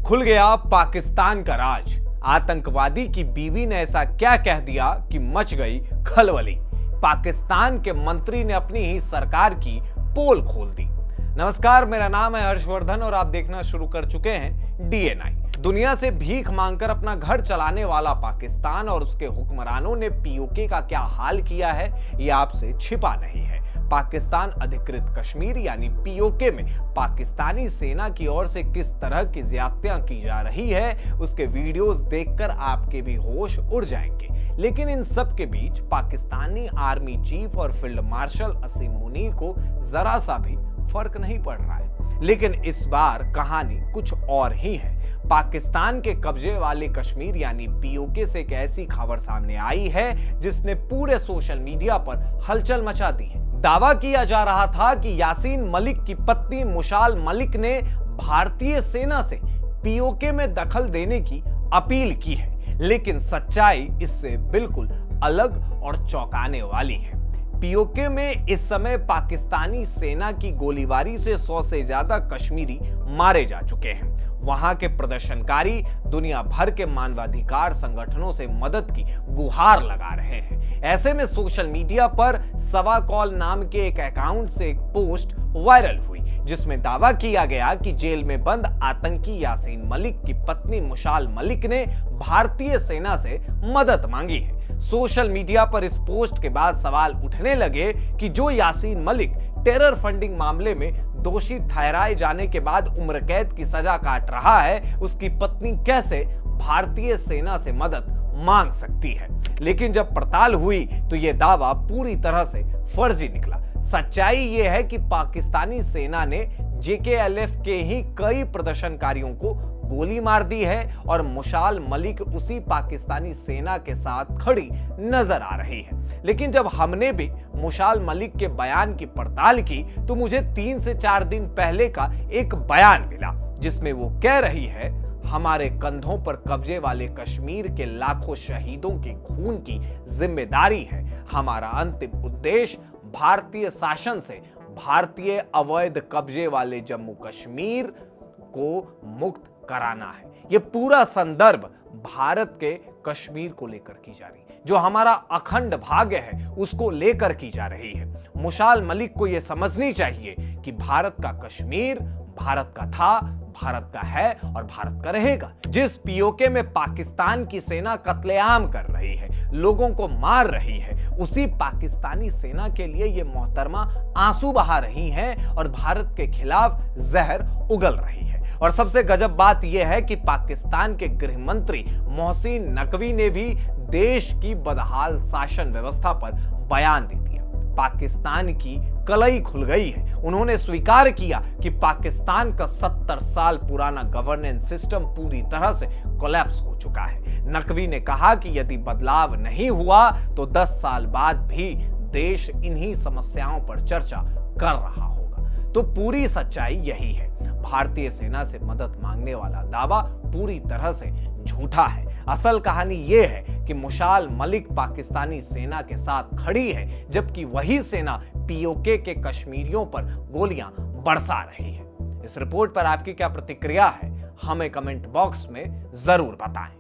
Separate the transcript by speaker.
Speaker 1: खुल गया पाकिस्तान का राज। आतंकवादी की बीवी ने ऐसा क्या कह दिया कि मच गई खलबली। पाकिस्तान के मंत्री ने अपनी ही सरकार की पोल खोल दी। नमस्कार, मेरा नाम है हर्षवर्धन और आप देखना शुरू कर चुके हैं DNI। दुनिया से भीख मांगकर अपना घर चलाने वाला पाकिस्तान और उसके हुक्मरानों ने POK का क्या हाल किया है, यह आपसे छिपा नहीं है। पाकिस्तान अधिकृत कश्मीर यानी POK में पाकिस्तानी सेना की ओर से किस तरह की ज्यादतियां की जा रही है, उसके वीडियोस देखकर आपके भी होश उड़ जाएंगे। लेकिन इन सब के बीच पाकिस्तानी आर्मी चीफ और फील्ड मार्शल असीम मुनीर को जरा सा भी फर्क नहीं पड़ रहा है। लेकिन इस बार कहानी कुछ और ही है। पाकिस्तान के कब्जे वाले कश्मीर यानी POK से एक ऐसी खबर सामने आई है जिसने पूरे सोशल मीडिया पर हलचल मचा दी है। दावा किया जा रहा था कि यासीन मलिक की पत्नी मुशाल मलिक ने भारतीय सेना से POK में दखल देने की अपील की है, लेकिन सच्चाई इससे बिल्कुल अलग और चौंकाने वाली है। POK में इस समय पाकिस्तानी सेना की गोलीबारी से 100 से ज्यादा कश्मीरी मारे जा चुके हैं। वहां के प्रदर्शनकारी दुनिया भर के मानवाधिकार संगठनों से मदद की गुहार लगा रहे हैं। ऐसे में सोशल मीडिया पर सवा कॉल नाम के एक अकाउंट से एक पोस्ट वायरल हुई जिसमें दावा किया गया कि जेल में बंद आतंकी यासीन मलिक की पत्नी मुशाल मलिक ने भारतीय सेना से मदद मांगी है। सोशल मीडिया पर इस पोस्ट के बाद सवाल उठने लगे कि जो यासीन मलिक टेरर फंडिंग मामले में दोषी ठहराए जाने के बाद उम्र कैद की सजा काट रहा है, उसकी पत्नी कैसे भारतीय सेना से मदद मांग सकती है। लेकिन जब पड़ताल हुई तो यह दावा पूरी तरह से फर्जी निकला। सच्चाई यह है कि पाकिस्तानी सेना ने JKLF के ही कई प्रदर्शनकारियों को गोली मार दी है और मुशाल मलिक उसी पाकिस्तानी सेना के साथ खड़ी नजर आ रही है। लेकिन जब हमने भी मुशाल मलिक के बयान की पड़ताल की तो मुझे 3 से 4 दिन पहले का एक बयान मिला जिसमें वो कह रही है, हमारे कंधों पर कब्जे वाले कश्मीर के लाखों शहीदों के खून की जिम्मेदारी है। हमारा अंतिम उद्देश्य भारतीय शासन से भारतीय अवैध कब्जे वाले जम्मू कश्मीर को मुक्त कराना है। यह पूरा संदर्भ भारत के कश्मीर को लेकर की जा रही है, जो हमारा अखंड भाग्य है उसको लेकर की जा रही है। मुशाल मलिक को यह समझनी चाहिए कि भारत का कश्मीर भारत का था, भारत का है और भारत का रहेगा। जिस POK में पाकिस्तान की सेना कत्लेआम कर रही है, लोगों को मार रही है, उसी पाकिस्तानी सेना के लिए ये मोहतरमा आंसू बहा रही हैं और भारत के खिलाफ जहर उगल रही है। और सबसे गजब बात यह है कि पाकिस्तान के गृह मंत्री मोहसिन नकवी ने भी देश की बदहाल शासन व्यवस्था पर बयान दे दिया। पाकिस्तान की कलई खुल गई है। उन्होंने स्वीकार किया कि पाकिस्तान का 70 साल पुराना गवर्नेंस सिस्टम पूरी तरह से कोलैप्स हो चुका है। नकवी ने कहा कि यदि बदलाव नहीं हुआ तो 10 साल बाद भी देश इन्हीं समस्याओं पर चर्चा कर रहा होगा। तो पूरी सच्चाई यही है। भारतीय सेना से मदद मांगने वाला दावा पूरी तरह से झूठा है। असल कहानी यह है कि मुशाल मलिक पाकिस्तानी सेना के साथ खड़ी है, जबकि वही सेना POK के कश्मीरियों पर गोलियां बरसा रही है। इस रिपोर्ट पर आपकी क्या प्रतिक्रिया है, हमें कमेंट बॉक्स में जरूर बताएं।